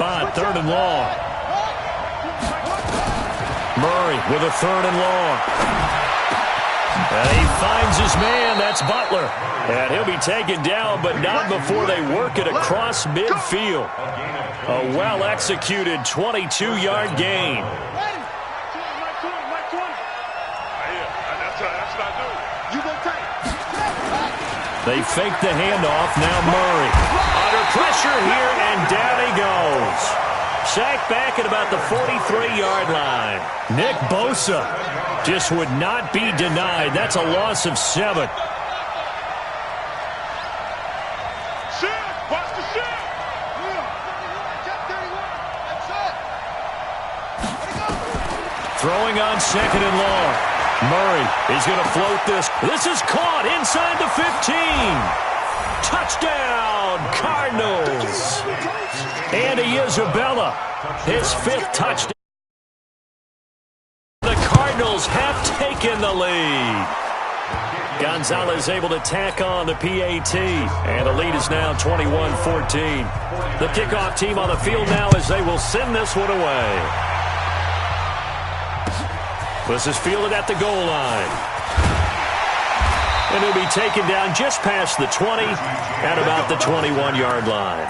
spot, 3rd and long. Murray with a 3rd and long. And he finds his man. That's Butler. And he'll be taken down, but not before they work it across midfield. A well-executed 22-yard gain. They fake the handoff. Now Murray. Under pressure here, and down he goes. Sacked back at about the 43-yard line. Nick Bosa just would not be denied. That's a loss of 7. Throwing on 2nd and long. Murray is going to float this. This is caught inside the 15. Touchdown, Cardinals. Andy Isabella, his 5th touchdown. The Cardinals have taken the lead. Gonzalez able to tack on the PAT, and the lead is now 21-14. The kickoff team on the field now as they will send this one away. This is fielded at the goal line. And he'll be taken down just past the 20 at about the 21-yard line.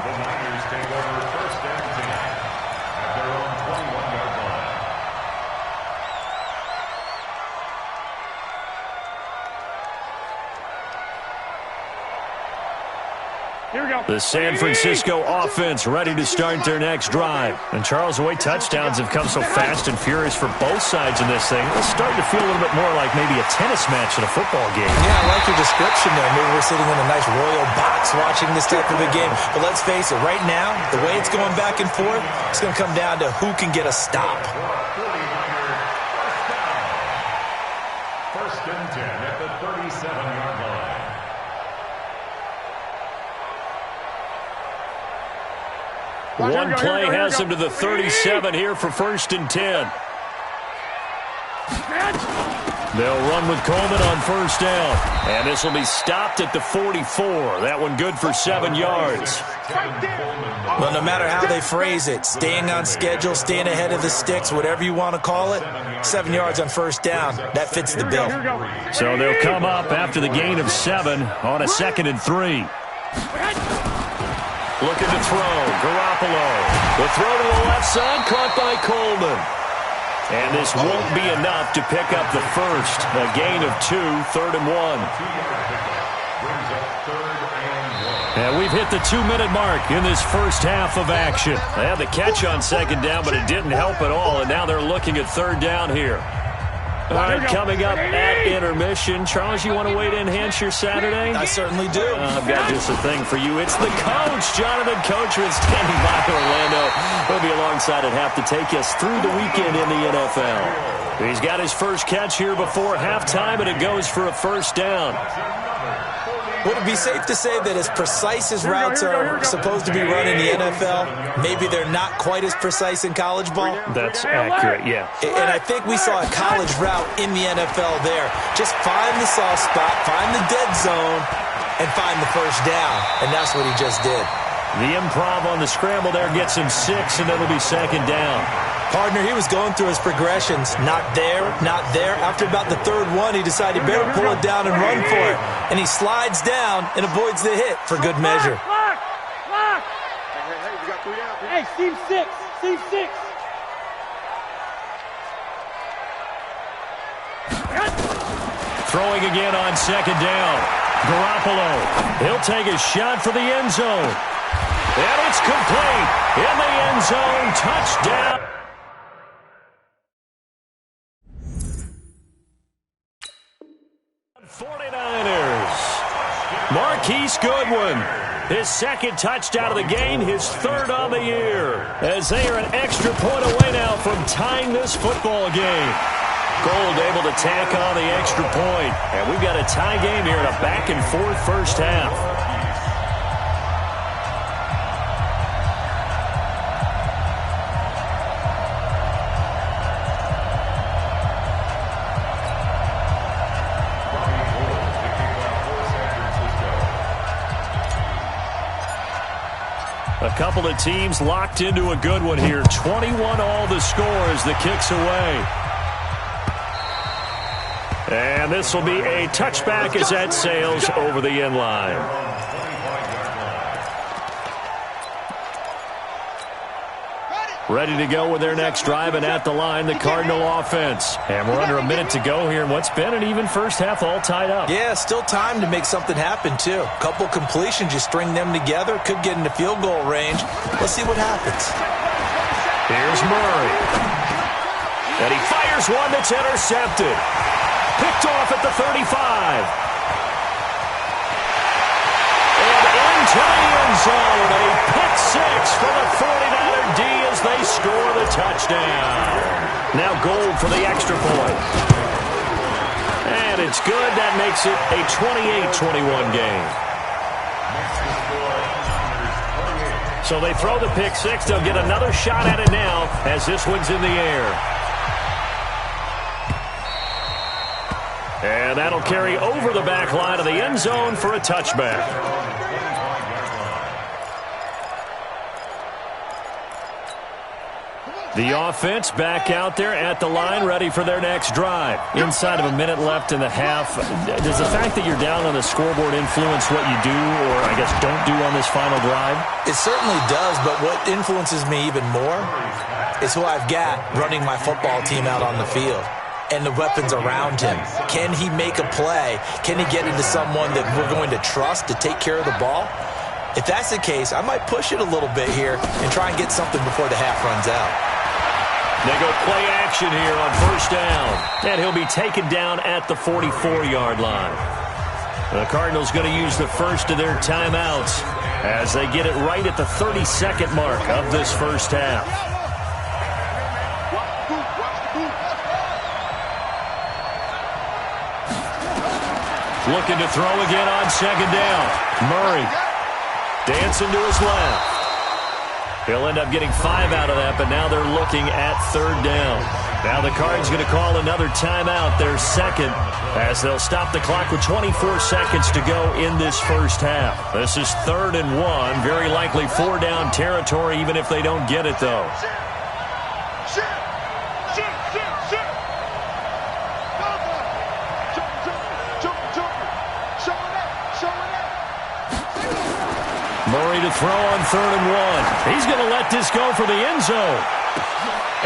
Here we go. The San Francisco offense ready to start their next drive. And Charles, the way touchdowns have come so fast and furious for both sides in this thing, it's starting to feel a little bit more like maybe a tennis match in a football game. Yeah, I like your description there. Maybe we're sitting in a nice royal box watching this type of a game. But let's face it, right now, the way it's going back and forth, it's going to come down to who can get a stop. 1st and 10 at the 37-yard line. One play has him to the 37 here for 1st and 10. They'll run with Coleman on 1st down. And this will be stopped at the 44. That one good for 7 yards. Well, no matter how they phrase it, staying on schedule, staying ahead of the sticks, whatever you want to call it, 7 yards on 1st down, that fits the bill. So they'll come up after the gain of 7 on a 2nd and 3. Looking to throw. Garoppolo. The throw to the left side, caught by Coleman. And this won't be enough to pick up the first. A gain of 2, 3rd and 1. And we've hit the 2-minute mark in this first half of action. They had the catch on 2nd down, but it didn't help at all. And now they're looking at 3rd down here. All right, coming up at intermission. Charles, you want to wait to enhance your Saturday? I certainly do. I've got just a thing for you. It's the coach, Jonathan Coachman, standing by Orlando. He'll be alongside at half to take us through the weekend in the NFL. He's got his first catch here before halftime, and it goes for a 1st down. Would it be safe to say that as precise as routes are supposed to be run in the NFL, maybe they're not quite as precise in college ball? That's accurate, yeah. And I think we saw a college route in the NFL there. Just find the soft spot, find the dead zone, and find the 1st down. And that's what he just did. The improv on the scramble there gets him 6, and it'll be 2nd down. Partner, he was going through his progressions. Not there, not there. After about the 3rd one, he decided he better pull it down and run for it. And he slides down and avoids the hit for good measure. Lock! Hey, we got 3 down. Hey, Steve 6. Steve 6. Throwing again on 2nd down. Garoppolo. He'll take a shot for the end zone. And it's complete. In the end zone. Touchdown. Marquise Goodwin, his 2nd touchdown of the game, his 3rd on the year, as they are an extra point away now from tying this football game. Gold able to tack on the extra point, and we've got a tie game here in a back-and-forth first half. A couple of teams locked into a good one here. 21 all the score as the kick's away. And this will be a touchback as that sails over the end line. Ready to go with their next drive, and at the line, the Cardinal offense. And we're under a minute to go here in what's been an even first half, all tied up. Yeah, still time to make something happen, too. A couple completions, you string them together, could get into field goal range. Let's see what happens. Here's Murray. And he fires one that's intercepted. Picked off at the 35. And into the end zone, a pick six for the 49er D as they score the touchdown. Now Gold for the extra point. And it's good. That makes it a 28-21 game. So they throw the pick six. They'll get another shot at it now as this one's in the air. And that'll carry over the back line of the end zone for a touchback. The offense back out there at the line, ready for their next drive. Inside of a minute left in the half, does the fact that you're down on the scoreboard influence what you do, or I guess don't do on this final drive? It certainly does, but what influences me even more is who I've got running my football team out on the field and the weapons around him. Can he make a play? Can he get into someone that we're going to trust to take care of the ball? If that's the case, I might push it a little bit here and try and get something before the half runs out. They go play action here on first down. And he'll be taken down at the 44-yard line. The Cardinals going to use the first of their timeouts as they get it right at the 32nd mark of this first half. Looking to throw again on second down. Murray dancing to his left. He'll end up getting 5 out of that, but now they're looking at third down. Now the Cards going to call another timeout, their second, as they'll stop the clock with 24 seconds to go in this first half. This is 3rd and 1, very likely 4-down territory, even if they don't get it, though. Murray to throw on 3rd and 1. He's going to let this go for the end zone.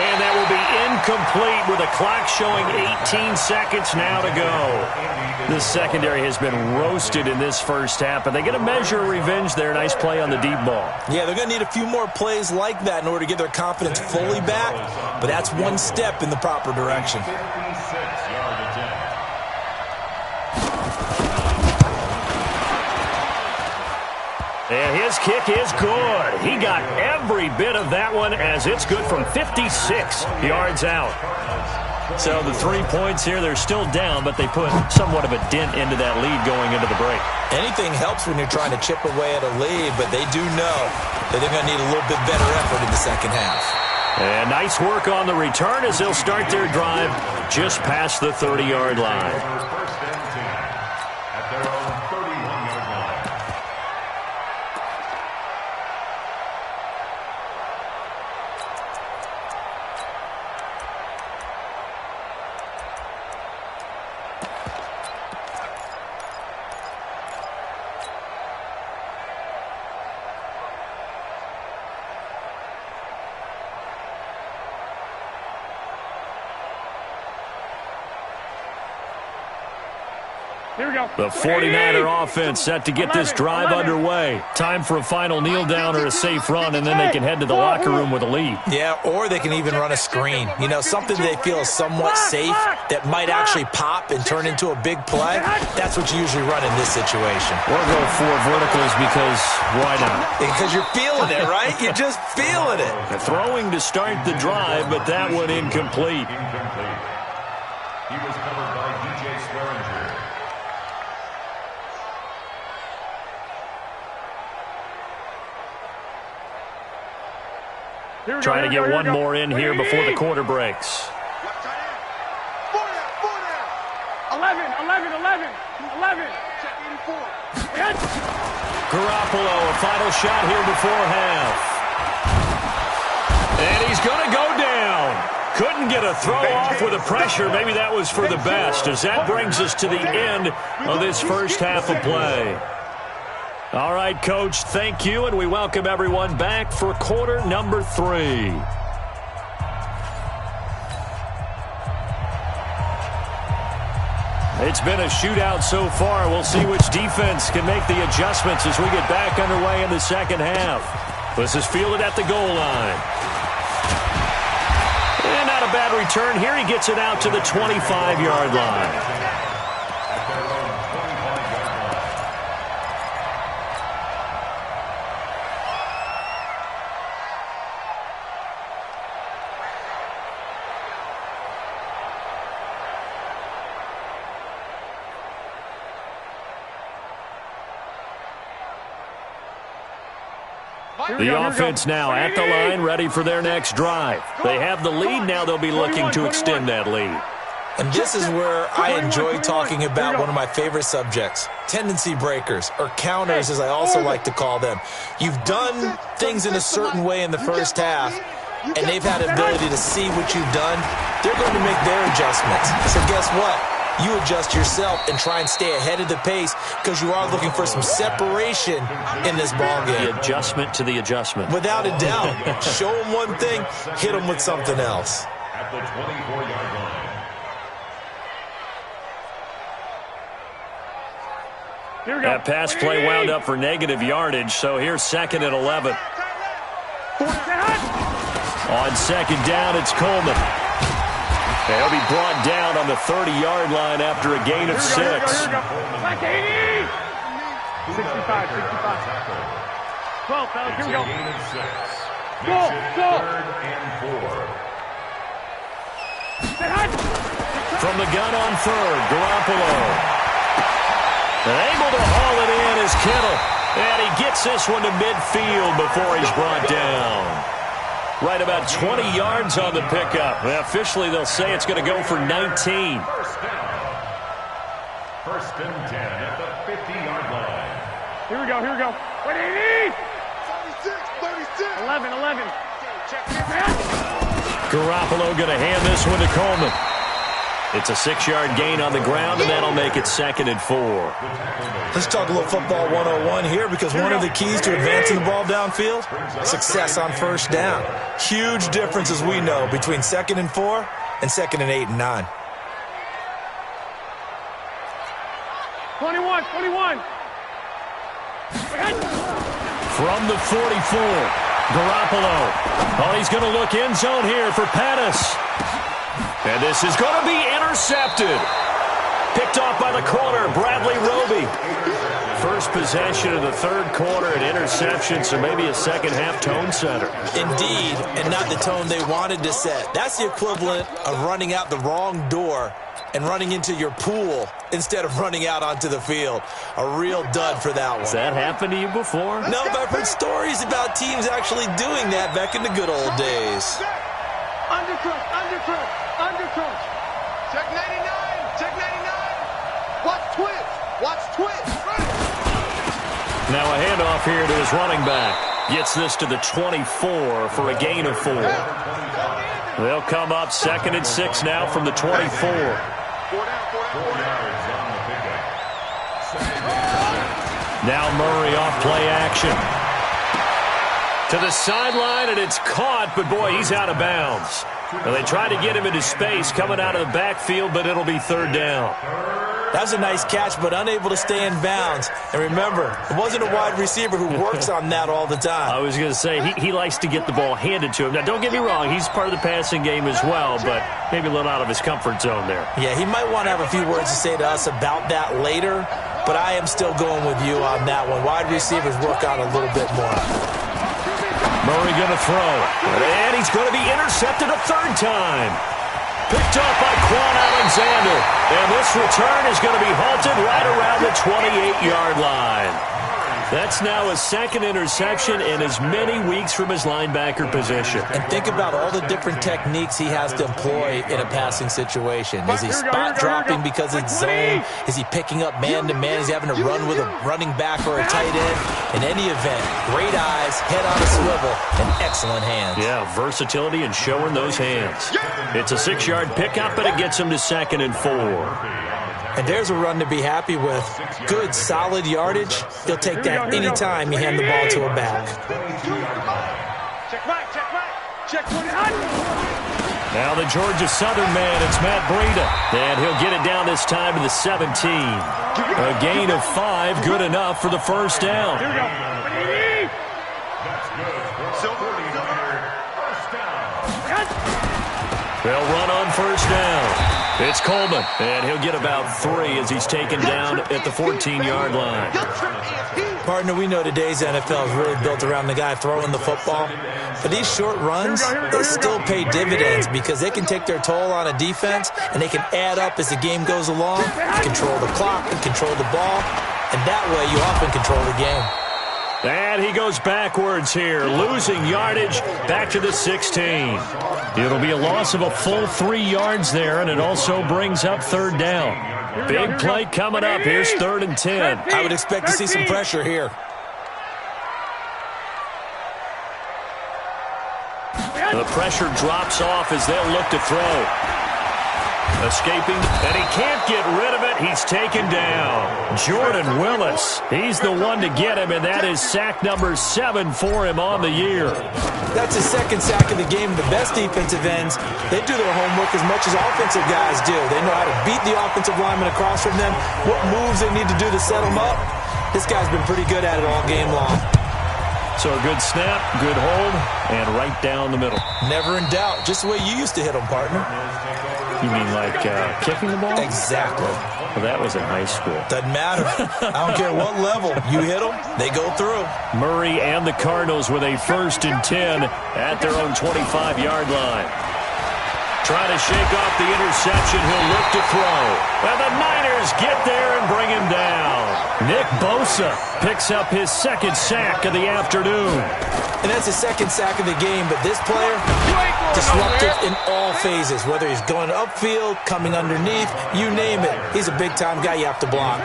And that will be incomplete with a clock showing 18 seconds now to go. The secondary has been roasted in this first half, but they get a measure of revenge there. Nice play on the deep ball. Yeah, they're going to need a few more plays like that in order to get their confidence fully back, but that's one step in the proper direction. And his kick is good. He got every bit of that one as it's good from 56 yards out. So the 3 points here, they're still down, but they put somewhat of a dent into that lead going into the break. Anything helps when you're trying to chip away at a lead, but they do know that they're going to need a little bit better effort in the second half. And nice work on the return as they'll start their drive just past the 30-yard line. Here we go. The 49er offense set to get this drive underway. Time for a final kneel down or a safe run, and then they can head to the locker room with a lead. Yeah, or they can even run a screen. You know, something they feel is somewhat safe that might actually pop and turn into a big play. That's what you usually run in this situation. Or go for verticals because why not? Because you're feeling it, right? You're just feeling it. Throwing to start the drive, but that one incomplete. He was covered by DJ Swearinger. Trying to get one more in here before the quarter breaks. 11. Garoppolo, a final shot here before half. And he's going to go down. Couldn't get a throw off with the pressure. Maybe that was for the best, as that brings us to the end of this first half of play. All right, Coach, thank you, and we welcome everyone back for quarter number 3. It's been a shootout so far. We'll see which defense can make the adjustments as we get back underway in the second half. This is fielded at the goal line. And not a bad return here. He gets it out to the 25-yard line. The offense now at the line, ready for their next drive. They have the lead. Now they'll be looking to extend that lead. And this is where I enjoy talking about one of my favorite subjects, tendency breakers, or counters as I also like to call them. You've done things in a certain way in the first half, and they've had the ability to see what you've done. They're going to make their adjustments. So guess what? You adjust yourself and try and stay ahead of the pace because you are looking for some separation in this ballgame. The adjustment to the adjustment. Without a doubt. Show them one thing, hit them with something else. At the 24-yard line. Here we go. That pass play wound up for negative yardage, so here's 2nd and 11. On 2nd down, it's Coleman. He'll be brought down on the 30-yard line after a gain of 6. Here we go. Back 80. 65. 12, fellas. Here we go. Go. Third and 4. From the gun on 3rd, Garoppolo. Able to haul it in is Kittle. And he gets this one to midfield before he's brought down. Right about 20 yards on the pickup. Well, officially, they'll say it's going to go for 19. First down. 1st and 10 at the 50-yard line. Here we go. 180. 36. 11. Garoppolo going to hand this one to Coleman. It's a 6-yard gain on the ground, and that'll make it 2nd and 4. Let's talk a little football 101 here, because one of the keys to advancing the ball downfield, success on first down. Huge difference, as we know, between 2nd and 4 and 2nd and 8 and 9. 21. From the 44, Garoppolo. Oh, he's going to look end zone here for Pettis. And this is going to be intercepted. Picked off by the corner, Bradley Roby. First possession of the 3rd quarter, an interception, so maybe a second-half tone setter. Indeed, and not the tone they wanted to set. That's the equivalent of running out the wrong door and running into your pool instead of running out onto the field. A real dud for that one. Has that happened to you before? No, but I've heard stories about teams actually doing that back in the good old days. Undercrush. Check 99. Watch twist. Now a handoff here to his running back. Gets this to the 24 for a gain of 4. They'll come up 2nd and 6 now from the 24. 4 yards on the pickup. Now Murray off play action. To the sideline, and it's caught, but boy, he's out of bounds. Well, they try to get him into space coming out of the backfield, but it'll be 3rd down. That was a nice catch, but unable to stay in bounds. And remember, it wasn't a wide receiver who works on that all the time. I was going to say, he likes to get the ball handed to him. Now, don't get me wrong, he's part of the passing game as well, but maybe a little out of his comfort zone there. Yeah, he might want to have a few words to say to us about that later, but I am still going with you on that one. Wide receivers work on a little bit more. Murray going to throw, and he's going to be intercepted a 3rd time. Picked up by Quan Alexander, and this return is going to be halted right around the 28-yard line. That's now his second interception in as many weeks from his linebacker position. And think about all the different techniques he has to employ in a passing situation. Is he spot dropping because it's zone? Is he picking up man-to-man? Is he having to run with a running back or a tight end? In any event, great eyes, head on a swivel, and excellent hands. Yeah, versatility and showing those hands. It's a 6-yard pickup, but it gets him to 2nd and 4. And there's a run to be happy with. Good, solid yardage. He'll take that any time you hand the ball to a back. Check right, check right. Check 20. Now the Georgia Southern man, it's Matt Breida. And he'll get it down this time to the 17. A gain of 5, good enough for the first down. Here we go. That's good. 49er, first down. They'll run on first down. It's Coleman, and he'll get about 3 as he's taken down at the 14-yard line. Partner, we know today's NFL is really built around the guy throwing the football. But these short runs, they still pay dividends because they can take their toll on a defense, and they can add up as the game goes along. You control the clock and control the ball, and that way you often control the game. And he goes backwards here, losing yardage back to the 16. It'll be a loss of a full 3 yards there, and it also brings up 3rd down. Big play coming up. Here's 3rd and 10. I would expect to see some pressure here. The pressure drops off as they'll look to throw. Escaping, and he can't get rid of it. He's taken down. Jordan Willis, he's the one to get him, and that is sack number 7 for him on the year. That's his 2nd sack of the game. The best defensive ends, they do their homework as much as offensive guys do. They know how to beat the offensive lineman across from them, what moves they need to do to set them up. This guy's been pretty good at it all game long. So a good snap, good hold, and right down the middle. Never in doubt. Just the way you used to hit them, partner. You mean like kicking the ball? Exactly. Well, that was in high school. Doesn't matter. I don't care what level. You hit them, they go through. Murray and the Cardinals with a 1st and 10 at their own 25-yard line. Trying to shake off the interception. He'll look to throw. And the Niners get there and bring him down. Nick Bosa picks up his 2nd sack of the afternoon. And that's his 2nd sack of the game, but this player, disruptive in all phases, whether he's going upfield, coming underneath, you name it. He's a big-time guy you have to block.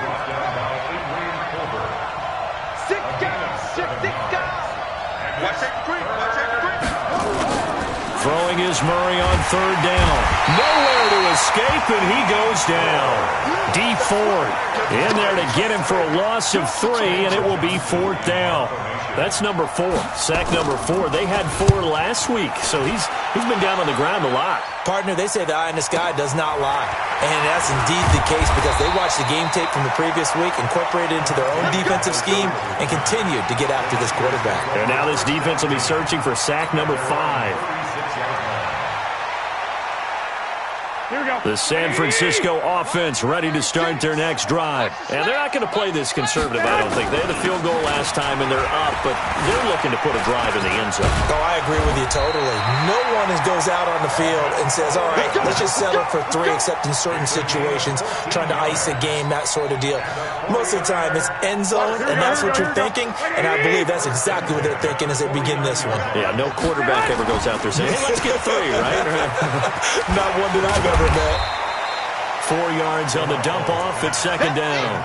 Throwing is Murray on 3rd down. Nowhere to escape, and he goes down. D Ford in there to get him for a loss of 3, and it will be 4th down. That's number 4, sack number 4. They had 4 last week, so he's been down on the ground a lot. Partner, they say the eye in the sky does not lie. And that's indeed the case because they watched the game tape from the previous week, incorporated it into their own defensive scheme, and continued to get after this quarterback. And now this defense will be searching for sack number 5. The San Francisco offense ready to start their next drive. And they're not going to play this conservative, I don't think. They had a field goal last time, and they're up, but they're looking to put a drive in the end zone. Oh, I agree with you totally. No one goes out on the field and says, all right, let's just settle for 3, except in certain situations, trying to ice a game, that sort of deal. Most of the time, it's end zone, and that's what you're thinking, and I believe that's exactly what they're thinking as they begin this one. Yeah, no quarterback ever goes out there saying, hey, let's get 3, right? Not one that I've ever met. 4 yards on the dump-off at 2nd down.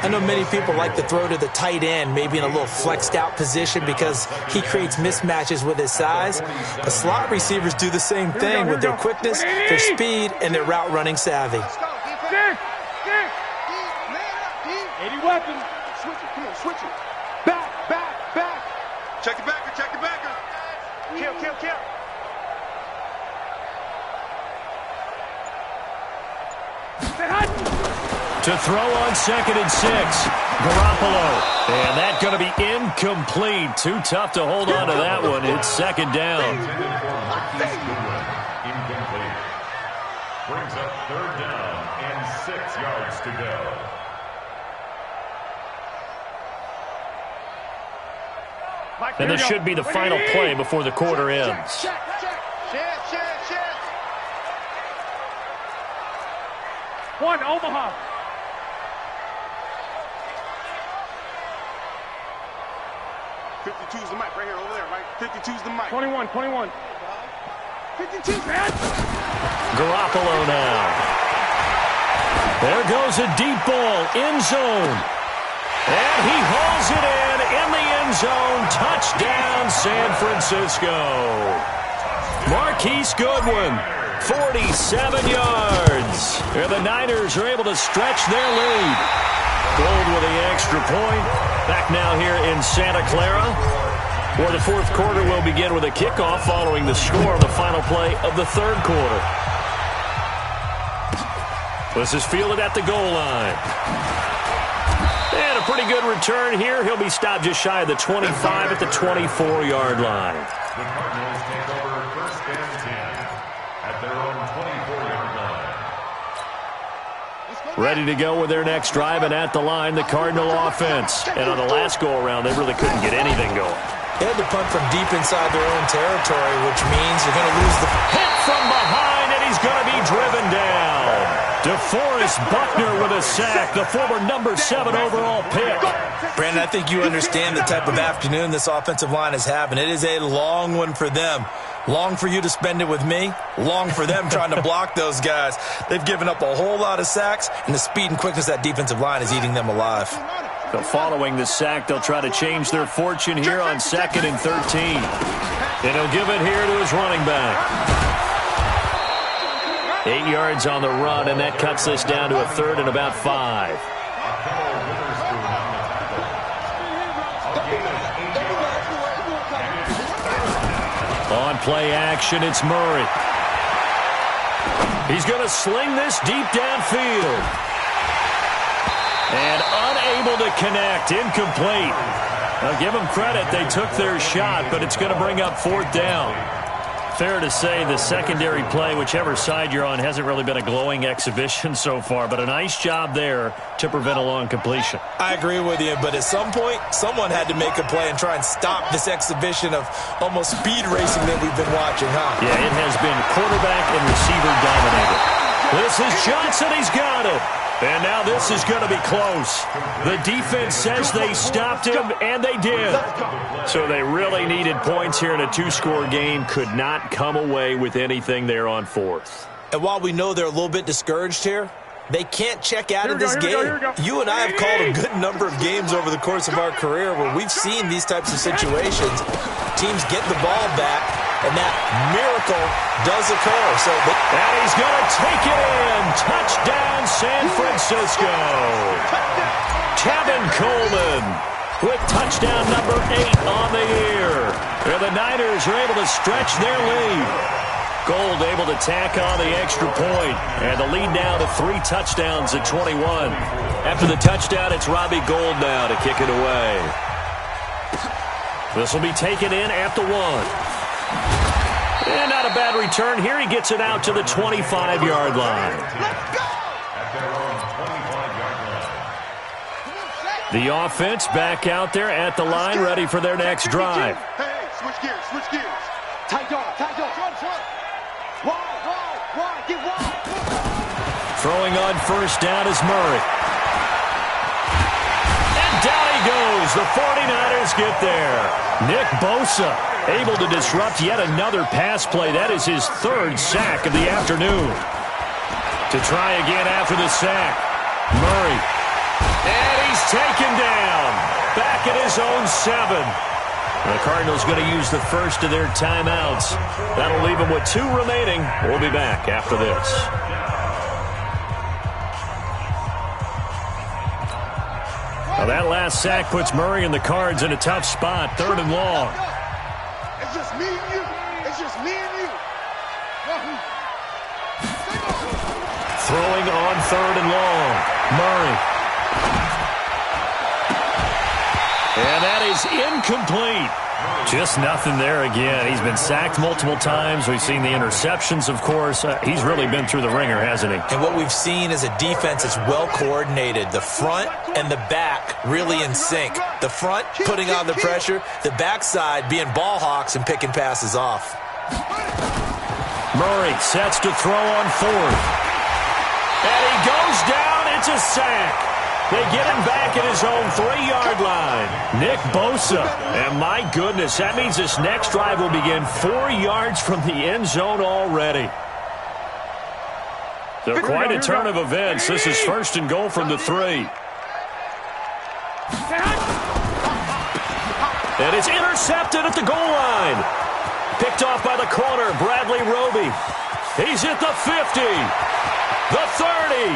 I know many people like to throw to the tight end, maybe in a little flexed-out position because he creates mismatches with his size. But slot receivers do the same thing with their quickness, their speed, and their route-running savvy. 80 weapon. Switch it. Come on, switch it. Back. Check the backer, check the backer. Kill. To throw on 2nd and 6. Garoppolo. And that's going to be incomplete. Too tough to hold on to that one. It's 2nd down. Incomplete. Brings up 3rd down and 6 yards to go. And this should be the final play before the quarter ends. Shit. One, Omaha. 52's the mic right here, over there, right? 52's the mic. 21, 21. 52, man. Garoppolo now. There goes a deep ball, end zone. And he hauls it in the end zone. Touchdown, San Francisco. Marquise Goodwin, 47 yards. And the Niners are able to stretch their lead. Gold with the extra point. Back now here in Santa Clara, where the fourth quarter will begin with a kickoff following the score on the final play of the third quarter. This is fielded at the goal line. And a pretty good return here. He'll be stopped just shy of the 25 at the 24-yard line. The Cardinals take over first and 10 at their own 24-yard line. Ready to go with their next drive, and at the line, the Cardinal offense. And on the last go-around, they really couldn't get anything going. They had to punt from deep inside their own territory, which means you're going to lose the... Hit from behind, and he's going to be driven down. DeForest Buckner with a sack, the former number 7 overall pick. Brandon, I think you understand the type of afternoon this offensive line is having. It is a long one for them. Long for you to spend it with me. Long for them trying to block those guys. They've given up a whole lot of sacks, and the speed and quickness of that defensive line is eating them alive. So following the sack, they'll try to change their fortune here on 2nd and 13. And he'll give it here to his running back. 8 yards on the run, and that cuts this down to a 3rd and about 5. On play action, it's Murray. He's going to sling this deep downfield. And unable to connect, incomplete. Now give them credit, they took their shot, but it's going to bring up 4th down. Fair to say the secondary play, whichever side you're on, hasn't really been a glowing exhibition so far, but a nice job there to prevent a long completion. I agree with you, but at some point, someone had to make a play and try and stop this exhibition of almost speed racing that we've been watching, huh? Yeah, it has been quarterback and receiver dominated. This is Johnson, he's got it. And now this is going to be close. The defense says they stopped him, and they did. So they really needed points here in a 2-score game. Could not come away with anything there on 4th. And while we know they're a little bit discouraged here, they can't check out of this game. You and I have called a good number of games over the course of our career where we've seen these types of situations. Teams get the ball back, and that miracle does occur. And he's going to take it in. Touchdown, San Francisco. Tevin Coleman with touchdown number 8 on the year. And the Niners are able to stretch their lead. Gold able to tack on the extra point. And the lead now to 3 touchdowns at 21. After the touchdown, it's Robbie Gould now to kick it away. This will be taken in at the 1. And not a bad return here. He gets it out to the 25-yard line. The offense back out there at the line, ready for their next drive. Hey, switch gears, switch gears. Tight dog, front. Wide, get wide. Throwing on first down is Murray. And down he goes. The 49ers get there. Nick Bosa able to disrupt yet another pass play. That is his 3rd sack of the afternoon. To try again after the sack. Murray. And he's taken down. Back at his own 7. The Cardinals going to use the first of their timeouts. That'll leave them with 2 remaining. We'll be back after this. Now that last sack puts Murray and the Cards in a tough spot. 3rd and long. It's just me and you. It's just me and you. Throwing on 3rd and long. Murray. And that is incomplete. Just nothing there again. He's been sacked multiple times. We've seen the interceptions, of course. He's really been through the ringer, hasn't he? And what we've seen is a defense that's well coordinated. The front and the back really in sync. The front putting on the pressure. The backside being ball hawks and picking passes off. Murray sets to throw on 4th. And he goes down. It's a sack. They get him back at his own 3-yard line. Nick Bosa. And my goodness, that means this next drive will begin 4 yards from the end zone already. So quite a turn of events. This is 1st and goal from the 3. And it's intercepted at the goal line. Picked off by the corner, Bradley Roby. He's at the 50, the 30,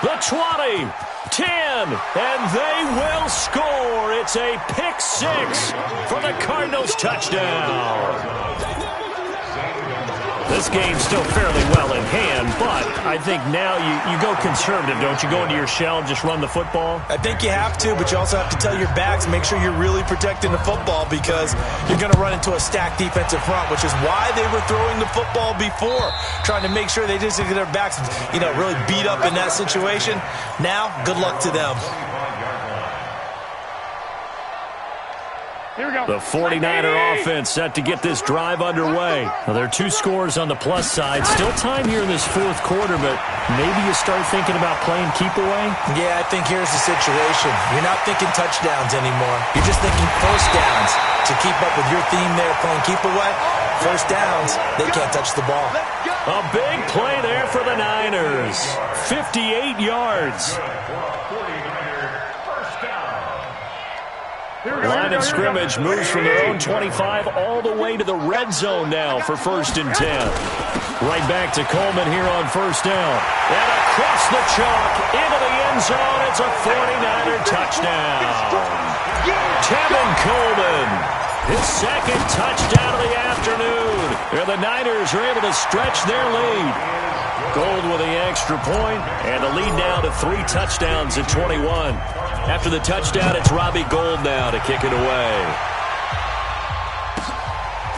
the 20, 10, and they will score. It's a pick 6 for the Cardinals touchdown. This game's still fairly well in hand, but I think now you go conservative, don't you? Go into your shell and just run the football? I think you have to, but you also have to tell your backs, make sure you're really protecting the football because you're going to run into a stacked defensive front, which is why they were throwing the football before, trying to make sure they just get their backs, really beat up in that situation. Now, good luck to them. Here we go. The 49er offense set to get this drive underway. Well, there are 2 scores on the plus side. Still time here in this 4th quarter, but maybe you start thinking about playing keep away? Yeah, I think here's the situation. You're not thinking touchdowns anymore. You're just thinking first downs. To keep up with your theme there, playing keep away, first downs, they can't touch the ball. A big play there for the Niners. 58 yards. Line of scrimmage moves from their own 25 all the way to the red zone now for 1st and 10. Right back to Coleman here on 1st down. And across the chalk into the end zone. It's a 49er touchdown. Tevin Coleman, his 2nd touchdown of the afternoon. And the Niners are able to stretch their lead. Gold with the extra point, and the lead now to 3 touchdowns at 21. After the touchdown, it's Robbie Gould now to kick it away.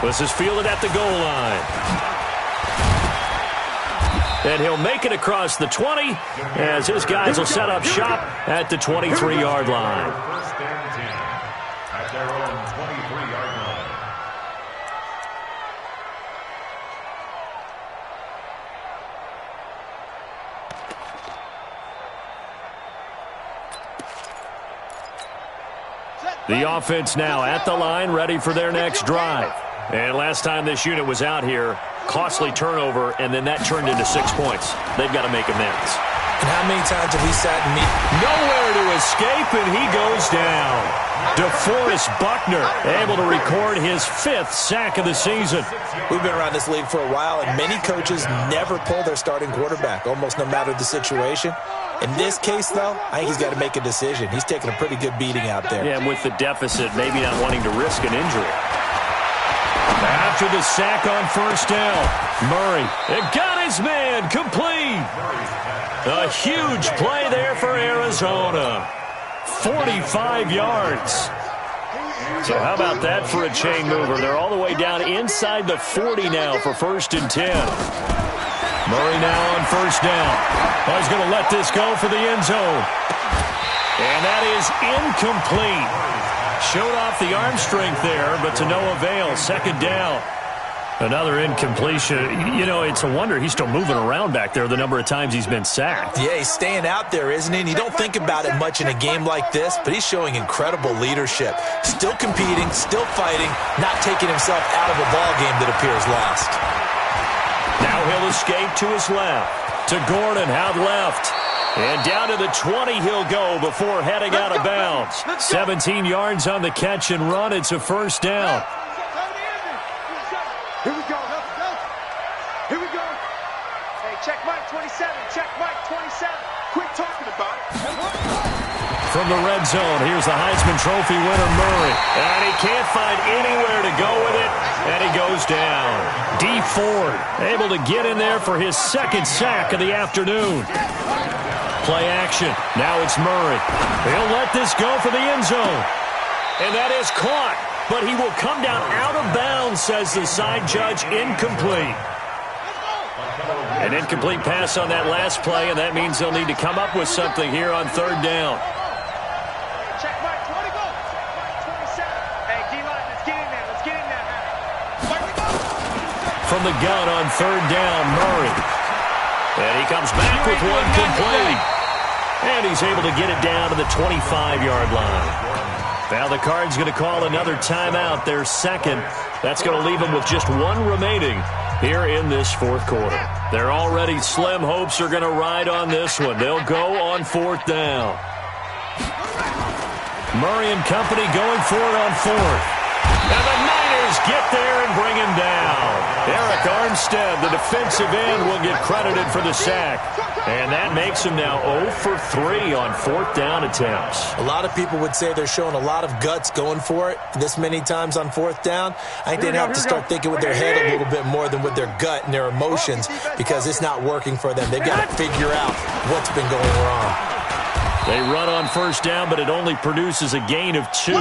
This is fielded at the goal line. And he'll make it across the 20 as his guys will set up shop at the 23-yard line. 1st and 10 at their own 23-yard line. The offense now at the line, ready for their next drive. And last time this unit was out here, costly turnover, and then that turned into 6 points. They've got to make amends. And how many times have we sat and nowhere to escape, and he goes down. DeForest Buckner able to record his 5th sack of the season. We've been around this league for a while, and many coaches never pull their starting quarterback, almost no matter the situation. In this case, though, I think he's got to make a decision. He's taking a pretty good beating out there. Yeah, and with the deficit, maybe not wanting to risk an injury. After the sack on 1st down, Murray, it got his man complete. A huge play there for Arizona. 45 yards. So how about that for a chain mover? They're all the way down inside the 40 now for 1st and 10. Murray now on 1st down. Oh, he's going to let this go for the end zone. And that is incomplete. Showed off the arm strength there, but to no avail. 2nd down. Another incompletion. It's a wonder he's still moving around back there the number of times he's been sacked. Yeah, he's staying out there, isn't he? And you don't think about it much in a game like this, but he's showing incredible leadership. Still competing, still fighting, not taking himself out of a ball game that appears lost. Now he'll escape to his left. To Gordon, out left. And down to the 20 he'll go before heading out of bounds. 17 yards on the catch and run. It's a 1st down. Here we go. Here we go. Hey, check Mike 27. Check Mike 27. Quit talking about it. From the red zone, here's the Heisman Trophy winner, Murray. And he can't find anywhere to go with it, and he goes down. Dee Ford able to get in there for his 2nd sack of the afternoon. Play action. Now it's Murray. He'll let this go for the end zone. And that is caught. But he will come down out of bounds, says the side judge. Incomplete. An incomplete pass on that last play, and that means they'll need to come up with something here on 3rd down. Check Mike 20, go. 27. Hey, D-line, let's get in there. Let's get in there. From the gun on 3rd down, Murray. And he comes back with one complete. And he's able to get it down to the 25-yard line. Now the Cards going to call another timeout, their second. That's going to leave them with just one remaining here in this fourth quarter. Their already slim hopes are going to ride on this one. They'll go on fourth down. Murray and company going for it on fourth. And the Niners get there and bring him down. Eric Armstead, the defensive end, will get credited for the sack. And that makes him now 0 for 3 on fourth down attempts. A lot of people would say they're showing a lot of guts going for it this many times on fourth down. I think they'd have to start thinking with their head a little bit more than with their gut and their emotions because it's not working for them. They've got to figure out what's been going wrong. They run on first down, but it only produces a gain of 2.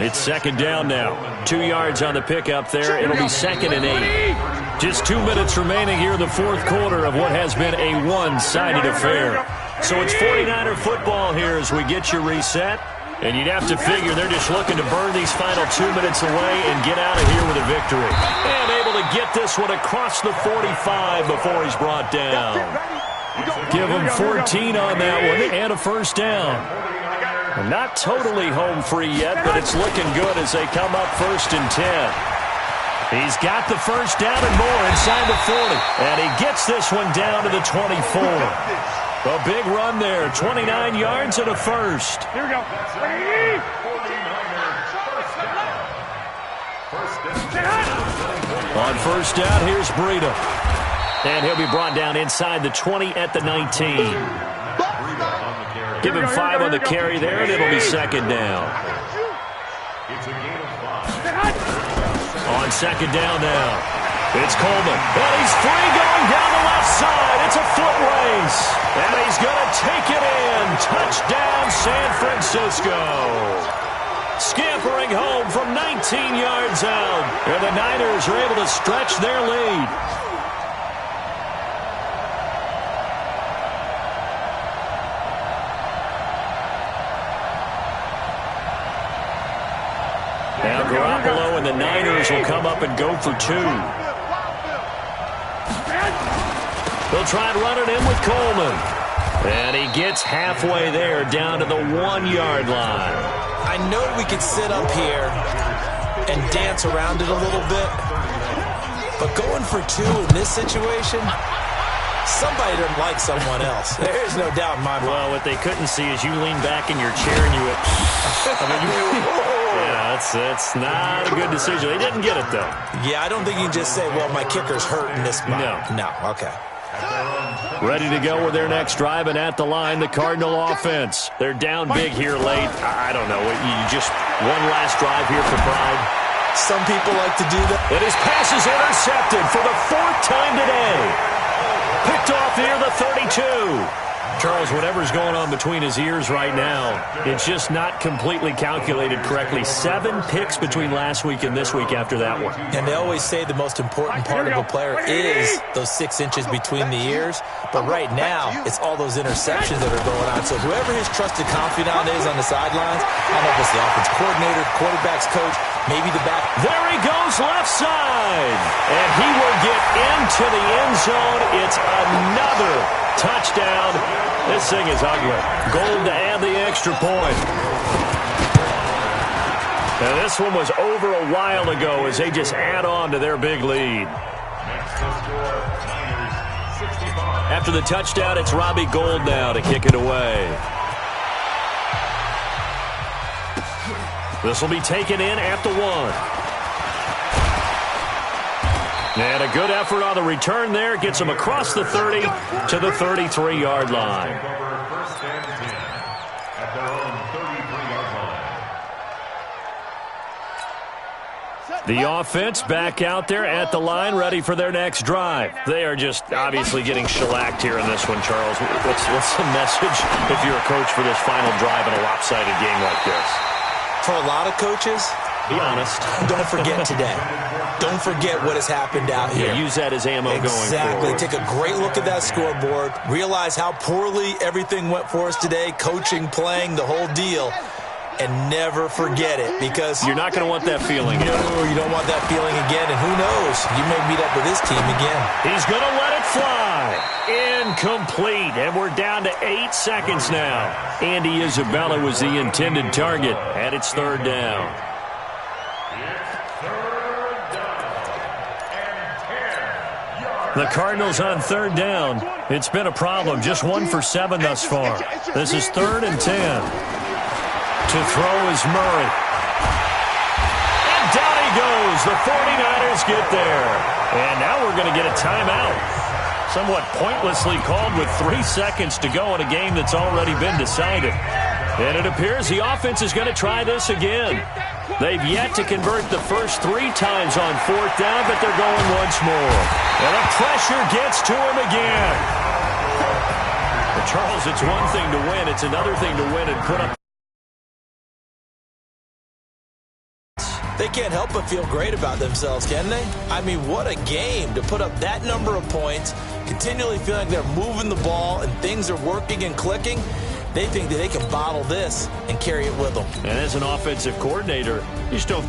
It's second down now. 2 yards on the pickup there. It'll be 2nd and 8. Just 2 minutes remaining here in the fourth quarter of what has been a one-sided affair. So it's 49er football here as we get you reset. And you'd have to figure they're just looking to burn these final 2 minutes away and get out of here with a victory. And able to get this one across the 45 before he's brought down. Give them 14 on that one and a first down. Not totally home free yet, but it's looking good as they come up 1st and 10. He's got the first down and more inside the 40. And he gets this one down to the 24. A big run there, 29 yards and a first. Here we go. On first down, here's Breida. And he'll be brought down inside the 20 at the 19. Give him 5 on the carry there, and it'll be second down. On second down now, it's Coleman. And he's free going down the left side. It's a foot race. And he's going to take it in. Touchdown, San Francisco. Scampering home from 19 yards out. And the Niners are able to stretch their lead. Now Garoppolo and the Niners will come up and go for 2. They'll try and run it in with Coleman. And he gets halfway there down to the 1-yard line. I know we could sit up here and dance around it a little bit, but going for 2 in this situation, somebody doesn't like someone else. There's no doubt in my mind. Well, what they couldn't see is you lean back in your chair and you went, yeah, that's not a good decision. They didn't get it, though. Yeah, I don't think you can just say, well, my kicker's hurt in this spot. No, okay. Ready to go with their next drive, and at the line, the Cardinal offense. They're down big here late. I don't know. You just one last drive here for pride. Some people like to do that. And his pass is intercepted for the 4th time today. Picked off near the 32. Charles, whatever's going on between his ears right now, it's just not completely calculated correctly. 7 picks between last week and this week after that one. And they always say the most important part of a player is those 6 inches between the ears. But right now, it's all those interceptions that are going on. So whoever his trusted confidant is on the sidelines, I don't know if it's the offense coordinator, quarterback's coach, maybe the back. There he goes left side. And he will get into the end zone. It's another touchdown. This thing is ugly. Gold to add the extra point. Now this one was over a while ago as they just add on to their big lead. After the touchdown, it's Robbie Gould now to kick it away. This will be taken in at the 1. And a good effort on the return there. Gets him across the 30 to the 33-yard line. The offense back out there at the line, ready for their next drive. They are just obviously getting shellacked here in this one, Charles. What's the message if you're a coach for this final drive in a lopsided game like this? For a lot of coaches, be honest. Don't forget today. Don't forget what has happened out here. Yeah, use that as ammo going forward. Exactly. Take a great look at that scoreboard. Realize how poorly everything went for us today. Coaching, playing, the whole deal. and never forget it, because you're not going to want that feeling. No, you don't want that feeling again, and who knows, you may meet up with this team again. He's going to let it fly. Incomplete, and we're down to 8 seconds now. Andy Isabella was the intended target, and it's third down. The Cardinals on third down. It's been a problem. Just 1 for 7 thus far. This is 3rd and 10. To throw is Murray. And down he goes. The 49ers get there. And now we're going to get a timeout. Somewhat pointlessly called with 3 seconds to go in a game that's already been decided. And it appears the offense is going to try this again. They've yet to convert the first 3 times on 4th down, but they're going once more. And the pressure gets to him again. But Charles, it's one thing to win. It's another thing to win and put up. They can't help but feel great about themselves, can they? I mean, what a game to put up that number of points, continually feeling like they're moving the ball and things are working and clicking. They think that they can bottle this and carry it with them. And as an offensive coordinator, you just don't